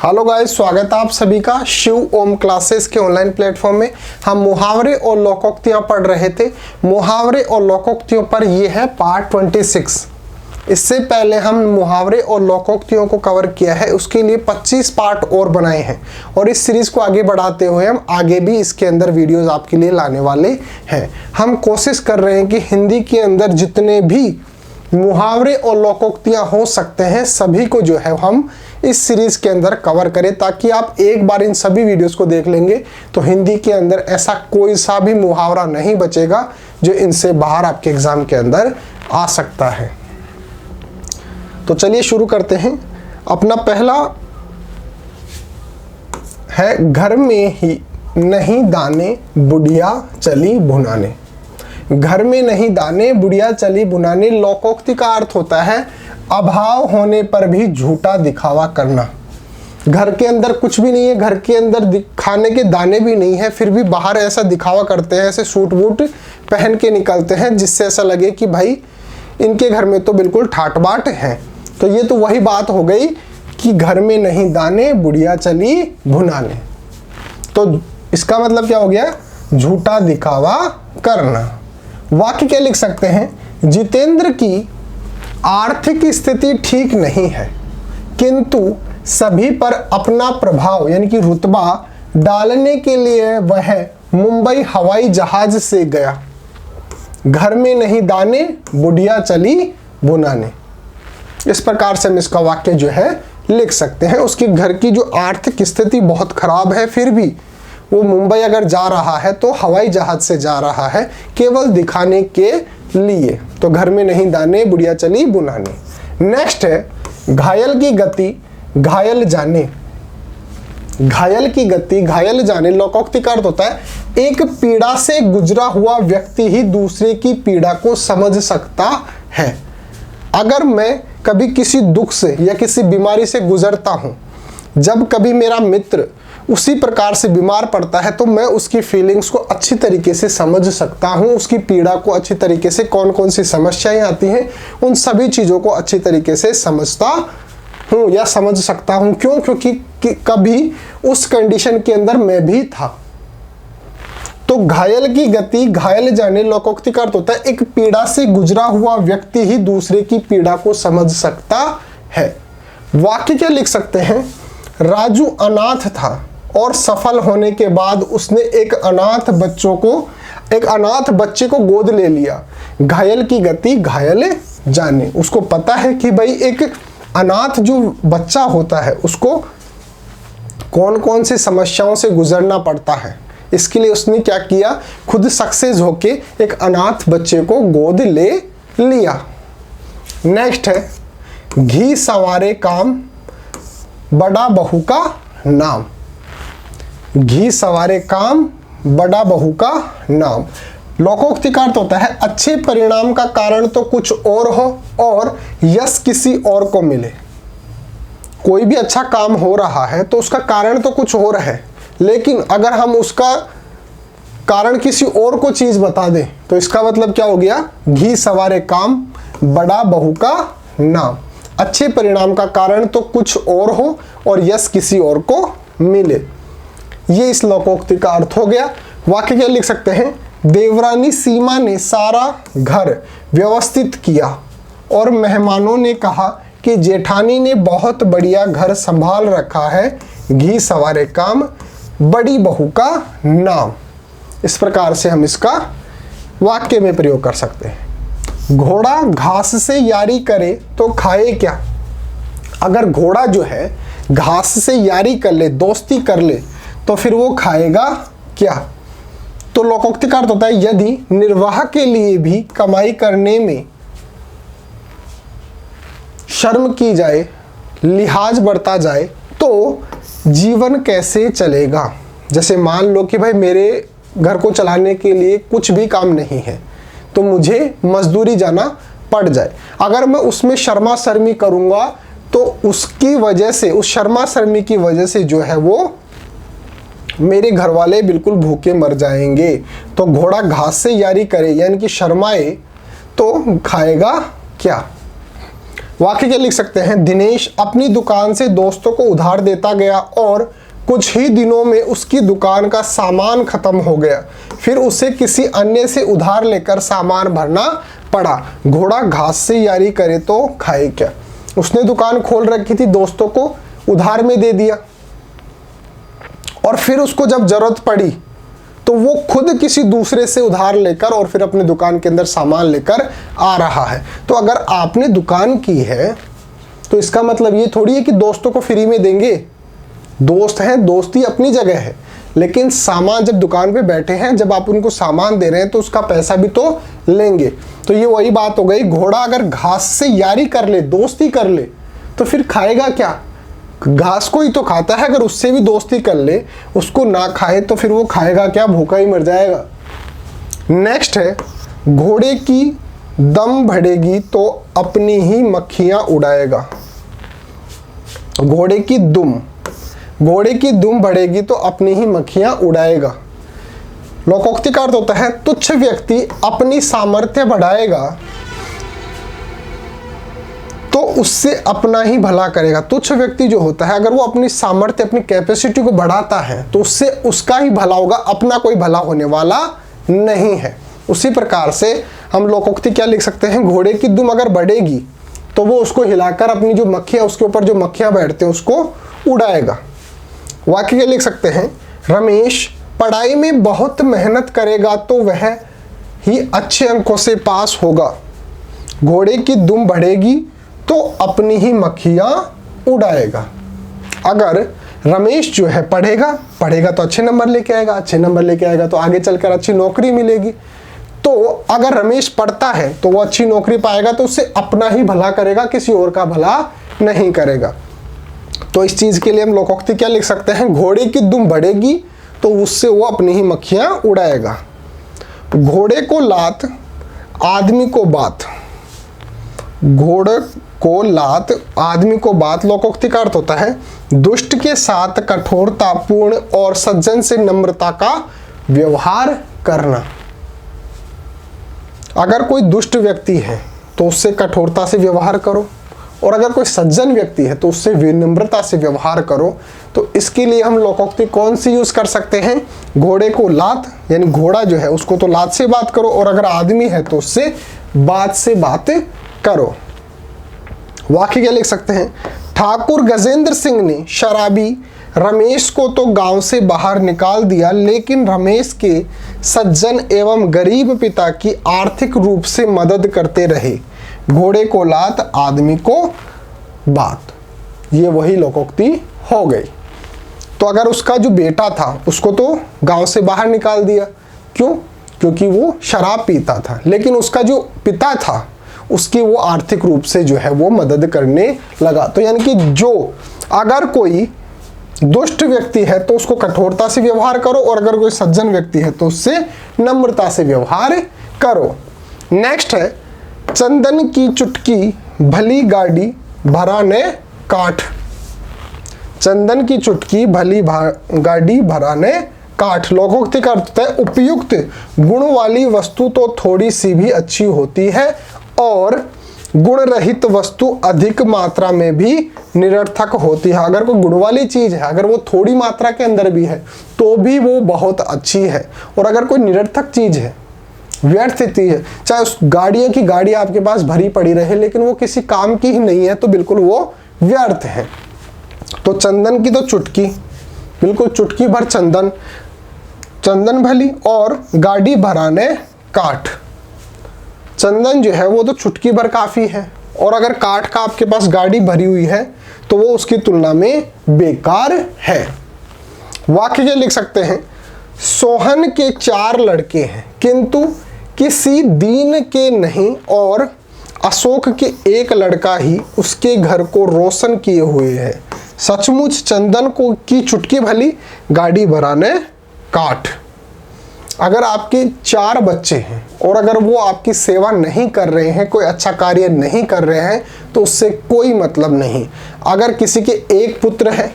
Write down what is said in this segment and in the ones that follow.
Hello guys, स्वागत है आप सभी का शिव ओम क्लासेस के ऑनलाइन प्लेटफॉर्म में। हम मुहावरे और लोकोक्तियां पढ़ रहे थे। मुहावरे और लोकोक्तियों पर ये है पार्ट 26। इससे पहले हम मुहावरे और लोकोक्तियों को कवर किया है, उसके लिए 25 पार्ट और बनाए हैं और इस सीरीज को आगे बढ़ाते हुए हम आगे भी इसके अंदर वीडियोस आपके लिए लाने वाले हैं। हम कोशिश कर रहे हैं कि हिंदी के अंदर जितने भी मुहावरे और लोकोक्तियां हो सकते हैं सभी को जो है हम इस सीरीज के अंदर कवर करें, ताकि आप एक बार इन सभी वीडियोस को देख लेंगे तो हिंदी के अंदर ऐसा कोई सा भी मुहावरा नहीं बचेगा जो इनसे बाहर आपके एग्जाम के अंदर आ सकता है। तो चलिए शुरू करते हैं। अपना पहला है, घर में ही नहीं दाने बुढ़िया चली भुनाने। घर में नहीं दाने बुढ़िया चली भुनाने लोकोक्ति का अर्थ होता है अभाव होने पर भी झूठा दिखावा करना। घर के अंदर कुछ भी नहीं है, घर के अंदर खाने के दाने भी नहीं है, फिर भी बाहर ऐसा दिखावा करते हैं, ऐसे सूट बूट पहन के निकलते हैं जिससे ऐसा लगे कि भाई इनके घर में तो बिल्कुल ठाट बाट है। तो ये तो वही बात हो गई कि घर में नहीं दाने बुढ़िया चली भुनाने। तो इसका मतलब क्या हो गया? झूठा दिखावा करना। वाक्य क्या लिख सकते हैं? जितेंद्र की आर्थिक स्थिति ठीक नहीं है, किंतु सभी पर अपना प्रभाव यानी कि रुतबा डालने के लिए वह मुंबई हवाई जहाज से गया। घर में नहीं दाने बुढ़िया चली भुनाने। इस प्रकार से हम इसका वाक्य जो है लिख सकते हैं। उसके घर की जो आर्थिक स्थिति बहुत खराब है, फिर भी वो मुंबई अगर जा रहा है तो हवाई जहाज से जा रहा है केवल दिखाने के लिए। तो घर में नहीं दाने बुढ़िया चली भुनाने। नेक्स्ट है, घायल की गति घायल जाने। घायल की गति घायल जाने लोकोक्ति का अर्थ होता है एक पीड़ा से गुजरा हुआ व्यक्ति ही दूसरे की पीड़ा को समझ सकता है। अगर मैं कभी किसी दुख से या किसी बीमारी से गुजरता हूं, जब कभी मेरा मित्र उसी प्रकार से बीमार पड़ता है तो मैं उसकी फीलिंग्स को अच्छी तरीके से समझ सकता हूँ, उसकी पीड़ा को अच्छी तरीके से, कौन कौन सी समस्याएं आती हैं उन सभी चीज़ों को अच्छी तरीके से समझता हूँ या समझ सकता हूँ। क्यों? क्योंकि कभी उस कंडीशन के अंदर मैं भी था। तो घायल की गति घायल जाने लोकोक्ति का अर्थ होता है एक पीड़ा से गुजरा हुआ व्यक्ति ही दूसरे की पीड़ा को समझ सकता है। वाक्य क्या लिख सकते हैं? राजू अनाथ था और सफल होने के बाद उसने एक अनाथ बच्चे को गोद ले लिया। घायल की गति घायल जाने। उसको पता है कि भाई एक अनाथ जो बच्चा होता है उसको कौन कौन सी समस्याओं से गुजरना पड़ता है, इसके लिए उसने क्या किया, खुद सक्सेस होके एक अनाथ बच्चे को गोद ले लिया। नेक्स्ट है, घी सवारे काम बड़ा बहू का नाम। घी सवारे काम बड़ा बहू का नाम लोकोक्ति का अर्थ होता है अच्छे परिणाम का कारण तो कुछ और हो और यश किसी और को मिले। कोई भी अच्छा काम हो रहा है तो उसका कारण तो कुछ और है, लेकिन अगर हम उसका कारण किसी और को चीज बता दें तो इसका मतलब क्या हो गया? घी सवारे काम बड़ा बहू का नाम। अच्छे परिणाम का कारण तो कुछ और हो और यश किसी और को मिले। ये इस लोकोक्ति का अर्थ हो गया। वाक्य क्या लिख सकते हैं? देवरानी सीमा ने सारा घर व्यवस्थित किया और मेहमानों ने कहा कि जेठानी ने बहुत बढ़िया घर संभाल रखा है। घी सवारे काम बड़ी बहू का नाम। इस प्रकार से हम इसका वाक्य में प्रयोग कर सकते हैं। घोड़ा घास से यारी करे तो खाए क्या? अगर घोड़ा जो है घास से यारी कर ले, दोस्ती कर ले, तो फिर वो खाएगा क्या? तो लोकोक्ति का अर्थ होता है यदि निर्वाह के लिए भी कमाई करने में शर्म की जाए, लिहाज बरता जाए तो जीवन कैसे चलेगा। जैसे मान लो कि भाई मेरे घर को चलाने के लिए कुछ भी काम नहीं है तो मुझे मजदूरी जाना पड़ जाए, अगर मैं उसमें शर्मा शर्मी करूंगा तो उसकी वजह से, उस शर्मा शर्मी की वजह से जो है वो मेरे घर वाले बिल्कुल भूखे मर जाएंगे। तो घोड़ा घास से यारी करे यानी कि शर्माए तो खाएगा क्या? वाक्य क्या लिख सकते हैं, दिनेश अपनी दुकान से दोस्तों को उधार देता गया और कुछ ही दिनों में उसकी दुकान का सामान खत्म हो गया, फिर उसे किसी अन्य से उधार लेकर सामान भरना पड़ा। घोड़ा घास से यारी करे तो खाए क्या। उसने दुकान खोल रखी थी, दोस्तों को उधार में दे दिया और फिर उसको जब जरूरत पड़ी तो वो खुद किसी दूसरे से उधार लेकर और फिर अपनी दुकान के अंदर सामान लेकर आ रहा है। तो अगर आपने दुकान की है तो इसका मतलब ये थोड़ी है कि दोस्तों को फ्री में देंगे। दोस्त हैं, दोस्ती अपनी जगह है, लेकिन सामान जब दुकान पे बैठे हैं, जब आप उनको सामान दे रहे हैं तो उसका पैसा भी तो लेंगे। तो ये वही बात हो गई, घोड़ा अगर घास से यारी कर ले, दोस्ती कर ले, तो फिर खाएगा क्या। घास को ही तो खाता है, अगर उससे भी दोस्ती कर ले, उसको ना खाए तो फिर वो खाएगा क्या, भूखा ही मर जाएगा। नेक्स्ट है, घोड़े की दम बढ़ेगी तो अपनी ही मक्खियां उड़ाएगा। घोड़े की दुम बढ़ेगी तो अपनी ही मक्खियां उड़ाएगा। लोकोक्ति का अर्थ होता है, तुच्छ व्यक्ति अपनी सामर्थ्य बढ़ाएगा तो उससे अपना ही भला करेगा। तुच्छ व्यक्ति जो होता है, अगर वो अपनी सामर्थ्य, अपनी कैपेसिटी को बढ़ाता है तो उससे उसका ही भला होगा, अपना कोई भला होने वाला नहीं है। उसी प्रकार से हम लोकोक्ति क्या लिख सकते हैं, घोड़े की दुम अगर बढ़ेगी तो वो उसको हिलाकर अपनी जो मक्खियां, उसके ऊपर जो मक्खियां बैठते हैं उसको उड़ाएगा। वाक्य क्या लिख सकते हैं, रमेश पढ़ाई में बहुत मेहनत करेगा तो वह ही अच्छे अंकों से पास होगा। घोड़े की दुम बढ़ेगी तो अपनी ही मक्खियां उड़ाएगा। अगर रमेश जो है पढ़ेगा तो अच्छे नंबर लेके आएगा, अच्छे नंबर लेके आएगा तो आगे चलकर अच्छी नौकरी मिलेगी। तो अगर रमेश पढ़ता है तो वो अच्छी नौकरी पाएगा तो उससे अपना ही भला करेगा, किसी और का भला नहीं करेगा। तो इस चीज के लिए हम लोकोक्ति क्या लिख सकते हैं, घोड़े की दुम बढ़ेगी तो उससे वो अपनी ही मक्खियां उड़ाएगा। घोड़े को लात आदमी को बात। घोड़े को लात आदमी को बात लोकोक्ति का अर्थ होता है, दुष्ट के साथ कठोरतापूर्ण और सज्जन से नम्रता का व्यवहार करना। अगर कोई दुष्ट व्यक्ति है तो उससे कठोरता से व्यवहार करो, और अगर कोई सज्जन व्यक्ति है तो उससे विनम्रता से व्यवहार करो। तो इसके लिए हम लोकोक्ति कौन सी यूज कर सकते हैं, घोड़े को लात, यानी घोड़ा जो है उसको तो लात से बात करो, और अगर आदमी है तो उससे बात से बात करो। वाक्य क्या लिख सकते हैं, ठाकुर गजेंद्र सिंह ने शराबी रमेश को तो गांव से बाहर निकाल दिया, लेकिन रमेश के सज्जन एवं गरीब पिता की आर्थिक रूप से मदद करते रहे। घोड़े को लात आदमी को बात, ये वही लोकोक्ति हो गई। तो अगर उसका जो बेटा था उसको तो गांव से बाहर निकाल दिया, क्यों, क्योंकि वो शराब पीता था, लेकिन उसका जो पिता था उसकी वो आर्थिक रूप से जो है वो मदद करने लगा। तो यानी कि जो अगर कोई दुष्ट व्यक्ति है तो उसको कठोरता से व्यवहार करो, और अगर कोई सज्जन व्यक्ति है तो उससे नम्रता से व्यवहार करो। नेक्स्ट है, चंदन की चुटकी भली गाड़ी भरा ने काठ। चंदन की चुटकी भली गाड़ी भरा ने काठ। लोकोक्ति का अर्थ है, उपयुक्त गुण वाली वस्तु तो थोड़ी सी भी अच्छी होती है और गुण रहित वस्तु अधिक मात्रा में भी निरर्थक होती है। अगर कोई गुण वाली चीज है, अगर वो थोड़ी मात्रा के अंदर भी है तो भी वो बहुत अच्छी है, और अगर कोई निरर्थक चीज है, व्यर्थ चीज है, चाहे उस गाड़ियों की गाड़ी आपके पास भरी पड़ी रहे लेकिन वो किसी काम की ही नहीं है, तो बिल्कुल वो व्यर्थ है। तो चंदन की तो चुटकी, बिल्कुल चुटकी भर चंदन, चंदन भली, और गाड़ी भराने काठ। चंदन जो है वो तो चुटकी भर काफी है, और अगर काठ का आपके पास गाड़ी भरी हुई है तो वो उसकी तुलना में बेकार है। वाक्य क्या लिख सकते हैं, सोहन के 4 लड़के हैं किंतु किसी दीन के नहीं, और अशोक के एक लड़का ही उसके घर को रोशन किए हुए है। सचमुच चंदन को की चुटकी भली, गाड़ी भराने काठ। अगर आपके 4 बच्चे हैं और अगर वो आपकी सेवा नहीं कर रहे हैं, कोई अच्छा कार्य नहीं कर रहे हैं, तो उससे कोई मतलब नहीं। अगर किसी के एक पुत्र है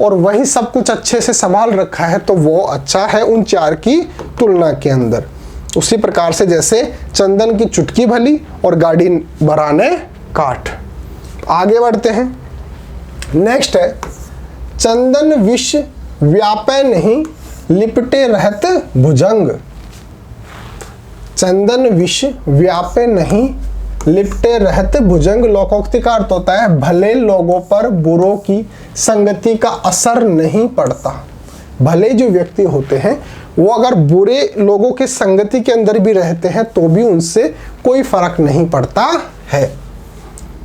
और वही सब कुछ अच्छे से संभाल रखा है तो वो अच्छा है उन 4 की तुलना के अंदर। उसी प्रकार से जैसे चंदन की चुटकी भली और गाड़ी भराने काठ। आगे बढ़ते हैं। नेक्स्ट है चंदन विष व्यापै नहीं लिपटे रहत भुजंग। चंदन विष व्यापे नहीं लिपटे रहत भुजंग। लोकोक्ति का अर्थ होता है भले लोगों पर बुरों की संगति का असर नहीं पड़ता। भले जो व्यक्ति होते हैं वो अगर बुरे लोगों के संगति के अंदर भी रहते हैं तो भी उनसे कोई फर्क नहीं पड़ता है।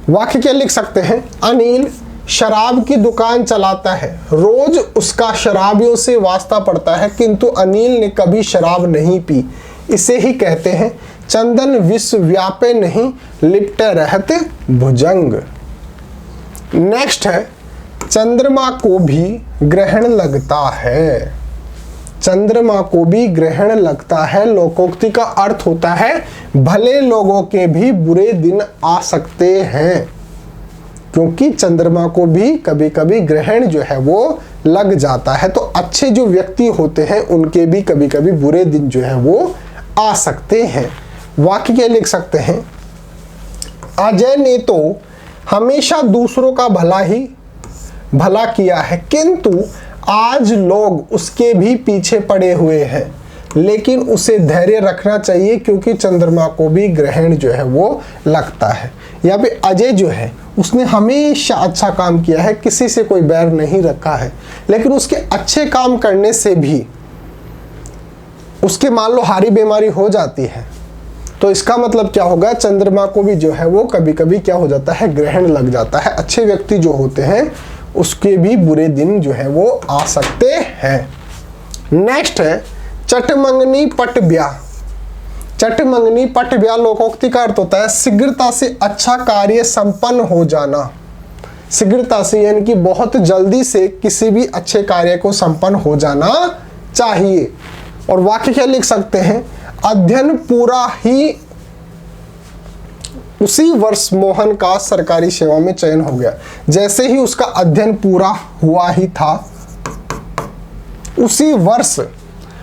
वाक्य क्या लिख सकते हैं? अनिल शराब की दुकान चलाता है, रोज उसका शराबियों से वास्ता पड़ता है, किंतु अनिल ने कभी शराब नहीं पी। इसे ही कहते हैं चंदन विष व्यापे नहीं लिपटे रहत भुजंग। नेक्स्ट है चंद्रमा को भी ग्रहण लगता है। चंद्रमा को भी ग्रहण लगता है। लोकोक्ति का अर्थ होता है भले लोगों के भी बुरे दिन आ सकते हैं, क्योंकि चंद्रमा को भी कभी कभी ग्रहण जो है वो लग जाता है। तो अच्छे जो व्यक्ति होते हैं उनके भी कभी कभी बुरे दिन जो है वो आ सकते हैं। वाक्य क्या लिख सकते हैं? अजय ने तो हमेशा दूसरों का भला किया है, किंतु आज लोग उसके भी पीछे पड़े हुए हैं, लेकिन उसे धैर्य रखना चाहिए क्योंकि चंद्रमा को भी ग्रहण जो है वो लगता है। यहाँ पे अजय जो है उसने हमेशा अच्छा काम किया है, किसी से कोई बैर नहीं रखा है, लेकिन उसके अच्छे काम करने से भी उसके मान लो हारी बीमारी हो जाती है, तो इसका मतलब क्या होगा? चंद्रमा को भी जो है वो कभी कभी क्या हो जाता है? ग्रहण लग जाता है। अच्छे व्यक्ति जो होते हैं उसके भी बुरे दिन जो है वो आ सकते हैं। नेक्स्ट है चटमंगनी पट ब्याह। चटमंगनी पट ब्याह लोकोक्ति का अर्थ होता है शीघ्रता से अच्छा कार्य संपन्न हो जाना। शीघ्रता से यानी कि बहुत जल्दी से किसी भी अच्छे कार्य को संपन्न हो जाना चाहिए। और वाक्य क्या लिख सकते हैं? अध्ययन पूरा ही उसी वर्ष मोहन का सरकारी सेवा में चयन हो गया। जैसे ही उसका अध्ययन पूरा हुआ ही था, उसी वर्ष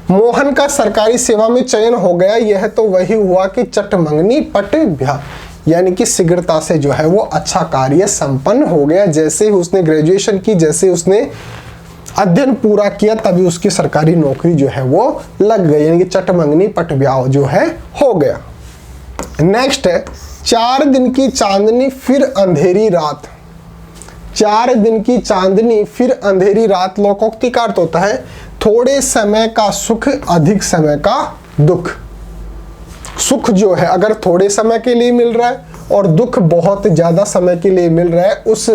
मोहन का सरकारी सेवा में चयन हो गया। यह तो वही हुआ कि चटमंगनी पट ब्याह, यानी कि शीघ्रता से जो है वो अच्छा कार्य संपन्न हो गया। जैसे ही उसने ग्रेजुएशन की, जैसे उसने अध्ययन पूरा किया, तभी उसकी सरकारी नौकरी जो है वो लग गई, यानी कि चटमंगनी पट ब्याह जो है हो गया। नेक्स्ट है 4 दिन की चांदनी फिर अंधेरी रात। 4 दिन की चांदनी फिर अंधेरी रात लोकोक्ति का अर्थ होता है थोड़े समय का सुख अधिक समय का दुख। सुख जो है अगर थोड़े समय के लिए मिल रहा है और दुख बहुत ज्यादा समय के लिए मिल रहा है, उस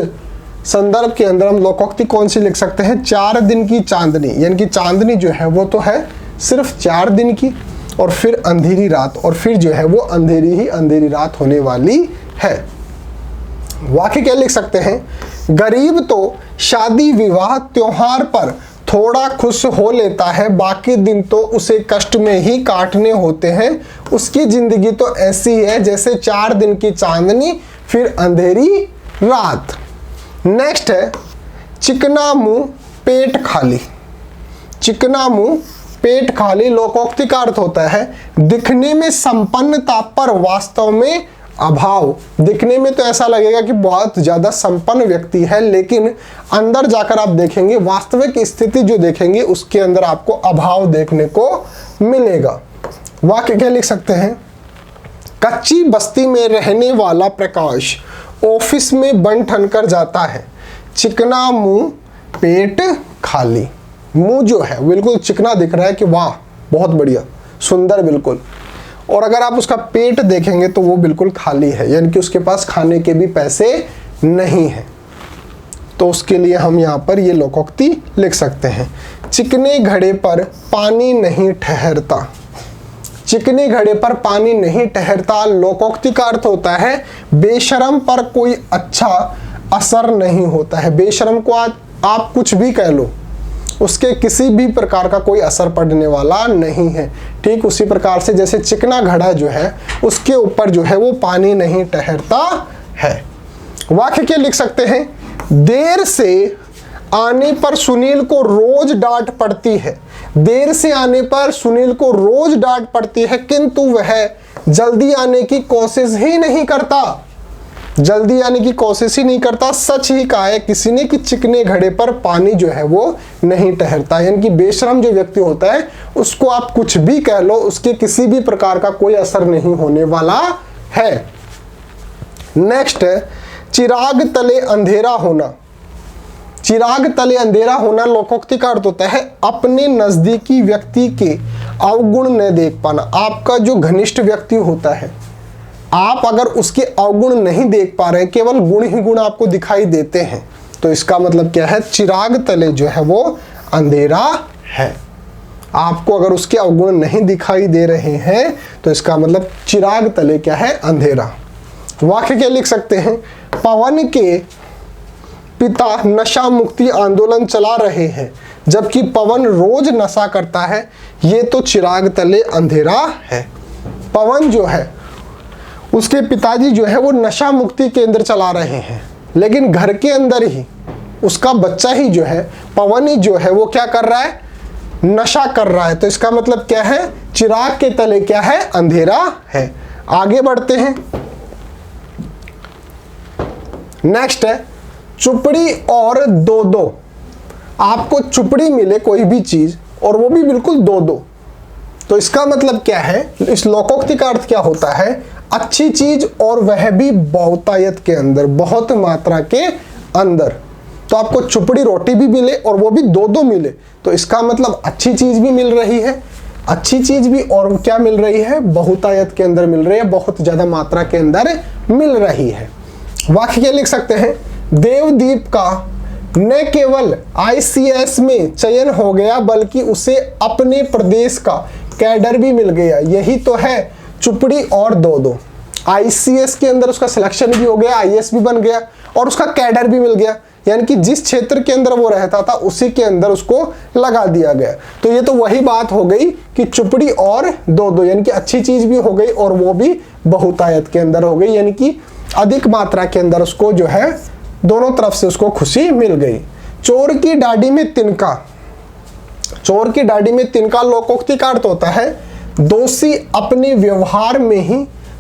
संदर्भ के अंदर हम लोकोक्ति कौन सी लिख सकते हैं? 4 दिन की चांदनी, यानी कि चांदनी जो है वो तो है सिर्फ 4 दिन की, और फिर अंधेरी रात, और फिर जो है वो अंधेरी ही अंधेरी रात होने वाली है। वाक्य क्या लिख सकते हैं? गरीब तो शादी विवाह त्योहार पर थोड़ा खुश हो लेता है, बाकी दिन तो उसे कष्ट में ही काटने होते हैं। उसकी जिंदगी तो ऐसी है जैसे 4 दिन की चांदनी फिर अंधेरी रात। नेक्स्ट है चिकना मुंह पेट खाली। चिकना मुंह पेट खाली लोकोक्ति का अर्थ होता है दिखने में संपन्नता पर वास्तव में अभाव। दिखने में तो ऐसा लगेगा कि बहुत ज्यादा संपन्न व्यक्ति है, लेकिन अंदर जाकर आप देखेंगे, वास्तविक स्थिति जो देखेंगे उसके अंदर आपको अभाव देखने को मिलेगा। वाक्य क्या लिख सकते हैं? कच्ची बस्ती में रहने वाला प्रकाश ऑफिस में बन ठन कर जाता है, चिकना मुंह पेट खाली। मुंह जो है बिल्कुल चिकना दिख रहा है कि वाह बहुत बढ़िया सुंदर बिल्कुल, और अगर आप उसका पेट देखेंगे तो वो बिल्कुल खाली है, यानी कि उसके पास खाने के भी पैसे नहीं है। तो उसके लिए हम यहाँ पर ये लोकोक्ति लिख सकते हैं, चिकने घड़े पर पानी नहीं ठहरता। चिकने घड़े पर पानी नहीं ठहरता लोकोक्ति का अर्थ होता है बेशरम पर कोई अच्छा असर नहीं होता है। बेशरम को आप कुछ भी कह लो, उसके किसी भी प्रकार का कोई असर पड़ने वाला नहीं है। ठीक उसी प्रकार से जैसे चिकना घड़ा जो है उसके ऊपर जो है वो पानी नहीं ठहरता है। वाक्य क्या लिख सकते हैं? देर से आने पर सुनील को रोज डांट पड़ती है। देर से आने पर सुनील को रोज डांट पड़ती है, किंतु वह जल्दी आने की कोशिश ही नहीं करता। जल्दी आने की कोशिश ही नहीं करता। सच ही कहा है किसी ने कि चिकने घड़े पर पानी जो है वो नहीं ठहरता। यानी कि बेशरम जो व्यक्ति होता है उसको आप कुछ भी कह लो, उसके किसी भी प्रकार का कोई असर नहीं होने वाला है। नेक्स्ट है चिराग तले अंधेरा होना। चिराग तले अंधेरा होना लोकोक्ति का अर्थ होता है अपने नजदीकी व्यक्ति के अवगुण न देख पाना। आपका जो घनिष्ठ व्यक्ति होता है, आप अगर उसके अवगुण नहीं देख पा रहे, केवल गुण ही गुण आपको दिखाई देते हैं, तो इसका मतलब क्या है, चिराग तले जो है वो अंधेरा है। आपको अगर उसके अवगुण नहीं दिखाई दे रहे हैं तो इसका मतलब चिराग तले क्या है, अंधेरा। वाक्य क्या लिख सकते हैं, पवन के पिता नशा मुक्ति आंदोलन चला रहे हैं जबकि पवन रोज नशा करता है, ये तो चिराग तले अंधेरा है। पवन जो है उसके पिताजी जो है वो नशा मुक्ति केंद्र चला रहे हैं, लेकिन घर के अंदर ही उसका बच्चा ही जो है, पवन ही जो है वो क्या कर रहा है, नशा कर रहा है। तो इसका मतलब क्या है, चिराग के तले क्या है, अंधेरा है। आगे बढ़ते हैं। नेक्स्ट है चुपड़ी और दो दो। आपको चुपड़ी मिले कोई भी चीज और वो भी बिल्कुल दो दो, तो इसका मतलब क्या है, इस लोकोक्ति का अर्थ क्या होता है, अच्छी चीज और वह भी बहुतायत के अंदर, बहुत मात्रा के अंदर। तो आपको चुपड़ी रोटी भी मिले और वो भी दो दो मिले, तो इसका मतलब अच्छी चीज भी मिल रही है, अच्छी चीज भी और क्या मिल रही है, बहुतायत के अंदर मिल रही है, बहुत ज्यादा मात्रा के अंदर मिल रही है। वाक्य क्या लिख सकते हैं, देवदीप का न केवल ICS में चयन हो गया बल्कि उसे अपने प्रदेश का कैडर भी मिल गया। यही तो है चुपड़ी और दो दो। ICS के अंदर उसका सिलेक्शन भी हो गया, IAS भी बन गया और उसका कैडर भी मिल गया, यानी कि जिस क्षेत्र के अंदर वो रहता था उसी के अंदर उसको लगा दिया गया। तो ये तो वही बात हो गई कि चुपड़ी और दो दो, यानी कि अच्छी चीज भी हो गई और वो भी बहुतायत के अंदर हो गई, यानी कि अधिक मात्रा के अंदर उसको जो है दोनों तरफ से उसको खुशी मिल गई। चोर की डाडी में तिनका। चोर की डाडी में तिनका लोकोक्ति का अर्थ होता है दोषी अपने व्यवहार में ही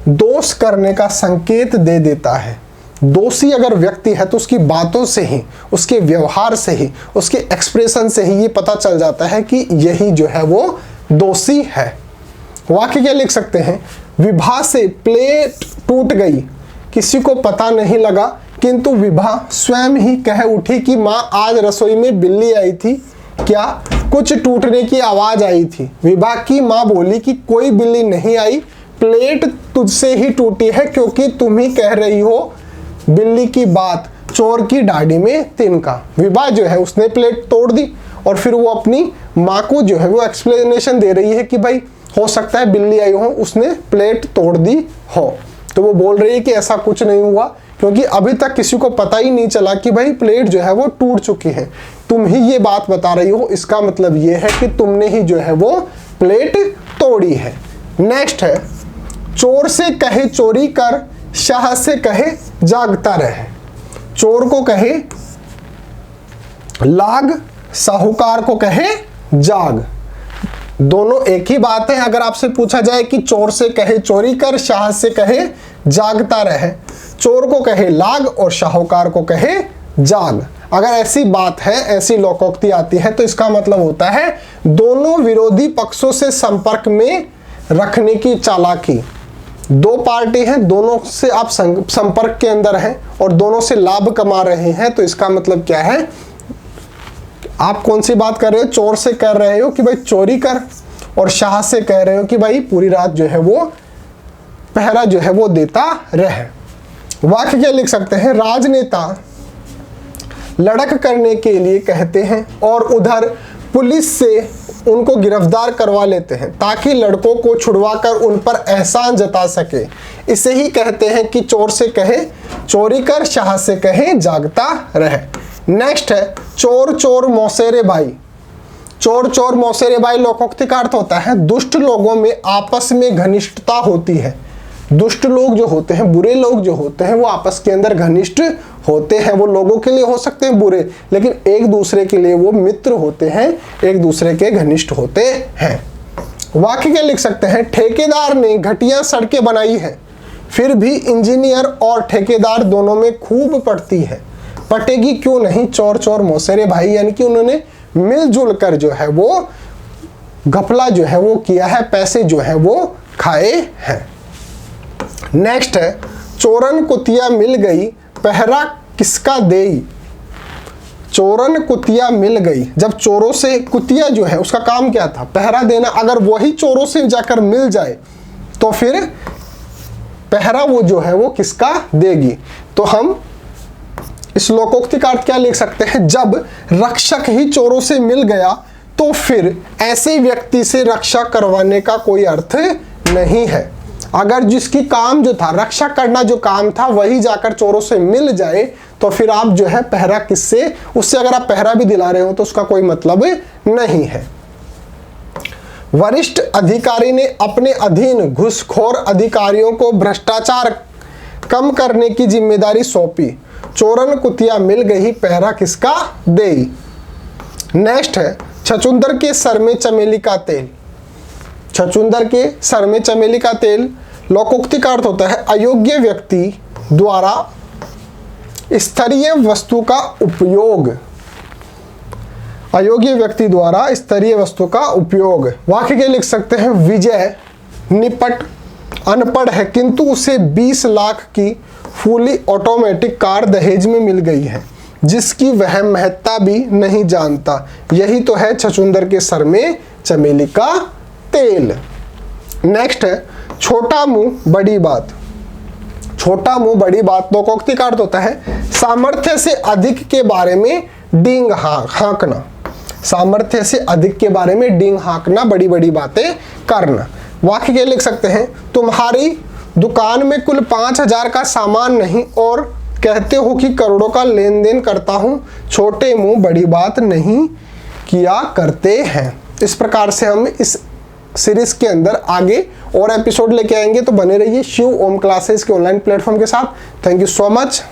दोष करने का संकेत दे देता है। दोषी अगर व्यक्ति है तो उसकी बातों से ही, उसके व्यवहार से ही, उसके एक्सप्रेशन से ही ये पता चल जाता है कि यही जो है वो दोषी है। वाक्य क्या लिख सकते हैं, विभा से प्लेट टूट गई, किसी को पता नहीं लगा किंतु विभा स्वयं ही कह उठी कि माँ आज रसोई में बिल्ली आई थी क्या, कुछ टूटने की आवाज आई थी। विभा की माँ बोली कि कोई बिल्ली नहीं आई, प्लेट तुझसे ही टूटी है क्योंकि तुम ही कह रही हो बिल्ली की बात। चोर की डाडी में तिनका। विभा जो है उसने प्लेट तोड़ दी और फिर वो अपनी माँ को जो है वो एक्सप्लेनेशन दे रही है कि भाई हो सकता है बिल्ली आई हो, उसने प्लेट तोड़ दी हो। तो वो बोल रही है कि ऐसा कुछ नहीं हुआ क्योंकि अभी तक किसी को पता ही नहीं चला कि भाई प्लेट जो है वो टूट चुकी है, तुम ही ये बात बता रही हो, इसका मतलब ये है कि तुमने ही जो है वो प्लेट तोड़ी है। नेक्स्ट है चोर से कहे चोरी कर, शाह से कहे जागता रहे। चोर को कहे लाग, साहूकार को कहे जाग। दोनों एक ही बात है। अगर आपसे पूछा जाए कि चोर से कहे चोरी कर, शाह से कहे जागता रहे, चोर को कहे लाग और शाहूकार को कहे जाग, अगर ऐसी बात है, ऐसी लोकोक्ति आती है तो इसका मतलब होता है दोनों विरोधी पक्षों से संपर्क में रखने की चालाकी। दो पार्टी हैं, दोनों से आप संपर्क के अंदर हैं और दोनों से लाभ कमा रहे हैं, तो इसका मतलब क्या है, आप कौन सी बात कर रहे हो, चोर से कर रहे हो कि भाई चोरी कर और शाह से कह रहे हो कि भाई पूरी रात जो है वो पहरा जो है वो देता रहे। वाक्य क्या लिख सकते हैं, राजनेता लड़क करने के लिए कहते हैं और उधर पुलिस से उनको गिरफ्तार करवा लेते हैं ताकि लड़कों को छुड़वाकर उन पर एहसान जता सके। इसे ही कहते हैं कि चोर से कहे चोरी कर, शाह से कहे जागता रहे। नेक्स्ट है चोर चोर मौसेरे भाई। चोर चोर मौसेरे भाई लोकोक्ति का अर्थ होता है दुष्ट लोगों में आपस में घनिष्ठता होती है। दुष्ट लोग जो होते हैं, बुरे लोग जो होते हैं वो आपस के अंदर घनिष्ठ होते हैं। वो लोगों के लिए हो सकते हैं बुरे, लेकिन एक दूसरे के लिए वो मित्र होते हैं, एक दूसरे के घनिष्ठ होते हैं। वाक्य क्या लिख सकते हैं, ठेकेदार ने घटिया सड़कें बनाई है फिर भी इंजीनियर और ठेकेदार दोनों में खूब पड़ती है। पटेगी क्यों नहीं चोर चोर मौसेरे भाई, यानी कि उन्होंने मिलजुल कर जो है वो घपला जो है वो किया है, पैसे जो है वो खाए हैं। नेक्स्ट है, चोरन कुतिया मिल गई पहरा किसका देई। चोरन कुतिया मिल गई, जब चोरों से कुतिया जो है उसका काम क्या था, पहरा देना, अगर वही चोरों से जाकर मिल जाए तो फिर पहरा वो जो है वो किसका देगी। तो हम इस लोकोक्ति का अर्थ क्या लिख सकते हैं, जब रक्षक ही चोरों से मिल गया तो फिर ऐसे व्यक्ति से रक्षा करवाने का कोई अर्थ नहीं है। अगर जिसकी काम जो था रक्षा करना जो काम था वही जाकर चोरों से मिल जाए तो फिर आप जो है पहरा किससे, उससे अगर आप पहरा भी दिला रहे हो तो उसका कोई मतलब नहीं है। वरिष्ठ अधिकारी ने अपने अधीन घूसखोर अधिकारियों को भ्रष्टाचार कम करने की जिम्मेदारी सौंपी। चोरन कुतिया मिल गई पहरा किसका देई। नेक्स्ट है, छछूंदर के सर में चमेली का तेल। छछूंदर के सर में चमेली का तेल लोकोक्ति का अर्थ होता है अयोग्य व्यक्ति द्वारा स्तरीय वस्तु का उपयोग। अयोग्य व्यक्ति द्वारा स्तरीय वस्तु का उपयोग। वाक्य के लिख सकते हैं, विजय निपट अनपढ़ है किंतु उसे 20 लाख की फुली ऑटोमेटिक कार दहेज में मिल गई है जिसकी वह महत्ता भी नहीं जानता। यही तो है छछूंदर के सर में चमेली का तेल। नेक्स्ट है, छोटा मुंह बड़ी बात। छोटा मुंह बड़ी बात लोकोक्ति का अर्थ होता है सामर्थ्य से अधिक के बारे में डींग हाँकना। सामर्थ्य से अधिक के बारे में डींग हाँकना, बड़ी बड़ी बातें करना। वाक्य के लिख सकते हैं, तुम्हारी दुकान में कुल 5,000 का सामान नहीं और कहते हो कि करोड़ों का लेन देन करता हूं। छोटे मुंह बड़ी बात नहीं किया करते हैं। इस प्रकार से हम इस सीरीज के अंदर आगे और एपिसोड लेके आएंगे, तो बने रहिए शिव ओम क्लासेस के ऑनलाइन प्लेटफॉर्म के साथ। Thank you so much.